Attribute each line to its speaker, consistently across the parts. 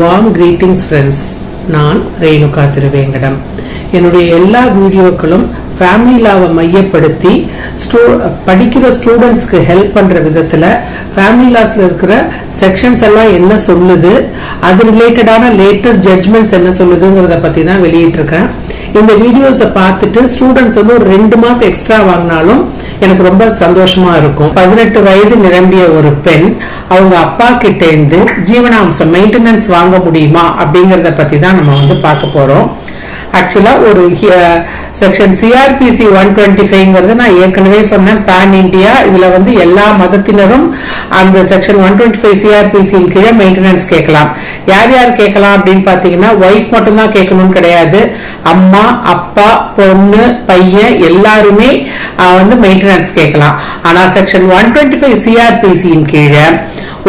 Speaker 1: Warm greetings friends. நான் ரேணுகா திருவேங்கடம். என்னுடைய எல்லா வீடியோக்களும் ஃபேமிலி லாவை மையப்படுத்தி படிக்கிற ஸ்டூடெண்ட்ஸ்க்கு ஹெல்ப் பண்ற விதத்துல ஃபேமிலி லாஸ்ல இருக்கிற செக்ஷன்ஸ் எல்லாம் என்ன சொல்லுது, அது ரிலேட்டடான லேட்டஸ்ட் ஜட்ஜ்மெண்ட்ஸ் என்ன சொல்லுதுங்கிறத பத்தி தான் வெளியிட்டிருக்கேன். இந்த வீடியோஸை பார்த்துட்டு ஸ்டூடெண்ட்ஸ் வந்து ஒரு 2 மார்க் எக்ஸ்ட்ரா வாங்கினாலும் எனக்கு ரொம்ப சந்தோஷமா இருக்கும். 18 வயது நிரம்பிய ஒரு பெண் அவங்க அப்பா கிட்ட இருந்து ஜீவனாம்சம் மெயின்டெனன்ஸ் வாங்க முடியுமா அப்படிங்கறத பத்தி தான் நம்ம வந்து பார்க்க போறோம். ஆக்சுவலா ஒரு செக்ஷன் CRPC 125 நான் ஏற்கனவே சொன்னேன், பேன் இண்டியா. இதுல வந்து எல்லா மதத்தினரும் அந்த செக்ஷன் 125 CRPC கீழே மெயின்டெனன்ஸ் கேட்கலாம். யார் யார் கேட்கலாம் அப்படின்னு பாத்தீங்கன்னா, ஒய்ஃப் மட்டும் தான் கேட்கணும்னு கிடையாது. அம்மா, அப்பா, பொண்ணு, பையன் எல்லாருமே வந்து மெயின்டெனன்ஸ் கேட்கலாம். ஆனா செக்ஷன் 125 CRPC கீழே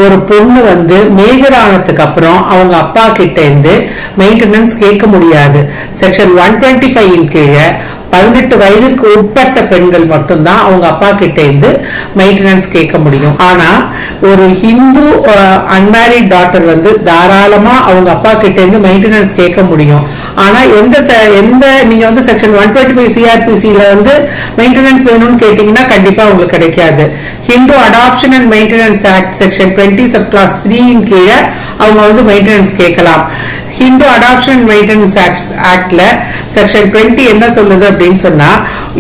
Speaker 1: ஒரு பொண்ணு வந்து மேஜர் ஆனதுக்கு அப்புறம் அவங்க அப்பா கிட்ட இருந்து மெயின்டெனன்ஸ் கேட்க முடியாது. செக்ஷன் 125 கீழே 18 வயதுக்கு உட்பட்ட பெண்கள் மட்டும்தான் அவங்க அப்பா கிட்ட இருந்து மெயின்டெனன்ஸ் கேட்க முடியும். ஆனா ஒரு ஹிந்து அன்மேரிட் டாட்டர் வந்து தாராளமா அவங்க அப்பா கிட்ட இருந்து மெயின்டெனன்ஸ் கேட்க முடியும். ஆனா எந்த நீங்க வந்து செக்ஷன் 125 CRPCல வந்து மெயின்டெனன்ஸ் வேணும்னு கேட்டீங்கன்னா கண்டிப்பா உங்களுக்கு கிடைக்காது. Hindu adoption and maintenance act section 20 sub class 3 கீழே அவங்க வந்து மெயின்டெனன்ஸ் கேட்கலாம். ஹிந்து அடாப்ஷன் மெயின்டெனன்ஸ் ஆக்ட்ல செக்ஷன் 20 என்ன சொல்லுது அப்படின்னு சொன்னா,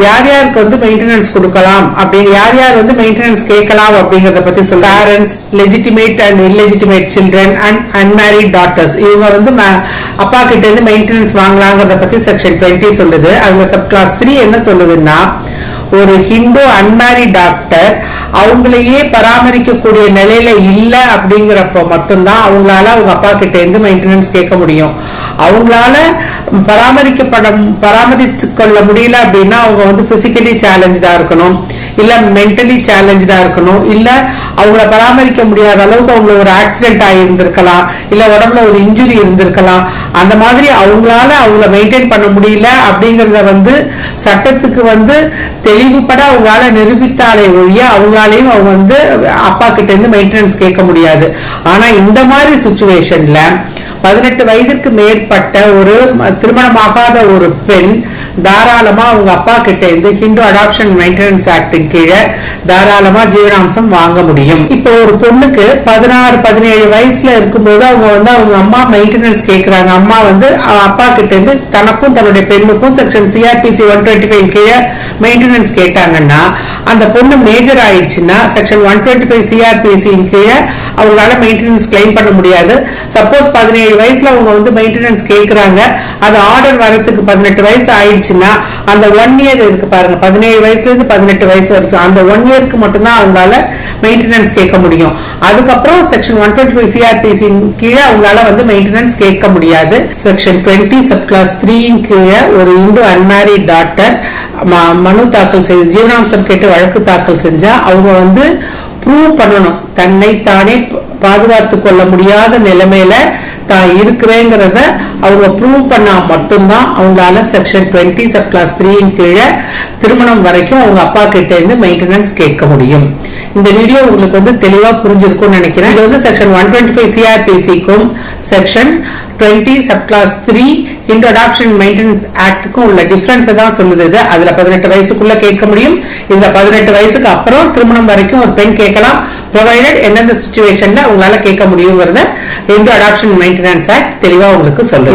Speaker 1: யார் யாருக்கு வந்து மெயின்டெனன்ஸ் கொடுக்கலாம் அப்படின்னு, யார் யார் வந்து மெயின்டெனன்ஸ் கேட்கலாம் அப்படிங்கறத பத்தி சொல்ல, parents, legitimate and illegitimate children and unmarried daughters இவங்க வந்து அப்பா கிட்ட இருந்து மெயின்டெனன்ஸ் வாங்கலாங்கிறத பத்தி செக்ஷன் 20 சொல்லுது. அவங்க சப் கிளாஸ் 3 என்ன சொல்லுதுன்னா, ஒரு ஹிந்து அன்மேரிட் டாக்டர் அவங்களையே பராமரிக்கக்கூடிய நிலையில இல்ல அப்படிங்கிறப்ப மட்டும்தான் அவங்களால அவங்க அப்பா கிட்ட இருந்து மெயின்டெனன்ஸ் கேட்க முடியும். அவங்களால பராமரிச்சு கொள்ள முடியல அப்படின்னா அவங்க வந்து பிசிக்கலி சேலஞ்சா இருக்கணும், இல்ல மென்டலி சேலஞ்சா இருக்கணும், இல்ல அவங்கள பராமரிக்க முடியாத அளவுக்கு அவங்களுக்கு ஒரு ஆக்சிடென்ட் ஆகியிருந்திருக்கலாம், இல்ல உடம்புல ஒரு இன்ஜுரி இருந்திருக்கலாம். அந்த மாதிரி அவங்களால அவங்கள மெயின்டைன் பண்ண முடியல அப்படிங்கறத வந்து சட்டத்துக்கு வந்து தெளிவுபட அவங்களால நிரூபித்தாலே ஒழிய அவங்களாலையும் அவங்க வந்து அப்பா கிட்ட இருந்து மெயின்டெனன்ஸ் கேட்க முடியாது. ஆனா இந்த மாதிரி சிச்சுவேஷன்ல 18 வயதிற்கு மேற்பட்ட ஒரு திருமணமாகாத ஒரு பெண் தாராளமா அவங்க அப்பா கிட்ட இருந்து ஹிந்து அடாப்ஷன் மெயின்டெனன்ஸ் ஆக்ட் கீழே தாராளமா ஜீவனாம்சம் வாங்க முடியும். இப்போ ஒரு பொண்ணுக்கு 16-17 வயசுல இருக்கும்போது அவங்க வந்து அவங்க அம்மா மெயின்டெனன்ஸ் கேட்கிறாங்க. அம்மா வந்து அப்பா கிட்ட இருந்து தனக்கும் தன்னுடைய பெண்ணுக்கும் செக்ஷன் CRPC 125 கீழே மெயின்டெனன்ஸ் கேட்டாங்கன்னா, அந்த பொண்ணு மேஜர் ஆயிடுச்சுன்னா செக்ஷன் 125 CRPC கீழே அவங்களால மெயின்டெனன்ஸ் கிளைம் பண்ண முடியாது. சப்போஸ் 17 வயசுல அவங்க வந்து மெயின்டெனன்ஸ் கேட்கிறாங்க, அது ஆர்டர் வரதுக்கு 18 வயசு ஆயிடுச்சுன்னா அந்த 1 இயர் இருக்கு பாருங்க, 17 வயசுல இருந்து 18 வயசு வரைக்கும் அந்த 1 இயருக்கு மட்டும்தான் அவங்களால மெயின்டெனன்ஸ் கேட்க முடியும். அதுக்கப்புறம் செக்ஷன் 125 CRPC கீழே அவங்களால வந்து மெயின்டெனன்ஸ் கேட்க முடியாது. செக்ஷன் 20 சப் கிளாஸ் 3 கீழே ஒரு இந்து அன்மேரிட் டாக்டர் மனு தாக்கல் செய்து ஜீவனாம்சம் கேட்டு வழக்கு தாக்கல் செஞ்சா அவங்க வந்து ப்ரூவ் பண்ணணும், தன்னை தானே பாதுகாத்து கொள்ள முடியாத நிலைமையில தான் இருக்கிறேங்கிறத அவங்க ப்ரூவ் பண்ணா மட்டும்தான் அவங்களால செக்ஷன் 20 சப் கிளாஸ் 3 கீழே திருமணம் வரைக்கும் அவங்க அப்பா கிட்ட இருந்து மெயின்டெனன்ஸ் கேட்க முடியும். இந்த வீடியோ உங்களுக்கு வந்து தெளிவா புரிஞ்சிருக்கும்னு நினைக்கிறேன். இது வந்து செக்ஷன் 125 CRPCக்கும் section 20 sub class 3 Hindu adoption maintenance ஆக்டுக்கும் உள்ள டிஃபரன்ஸ் தான் சொல்லுது. அதுல 18 வயசுக்குள்ள கேட்க முடியும், இதுல 18 வயசுக்கு அப்புறம் திருமணம் வரைக்கும் ஒரு பெண் கேட்கலாம், ப்ரொவைடட் எந்தெந்த சிச்சுவேஷன்ல உங்களால கேட்க முடியுங்கிறத ஹிந்து அடாப்ஷன் மெயின்டெனன்ஸ் ஆக்ட் தெளிவா உங்களுக்கு சொல்லுது.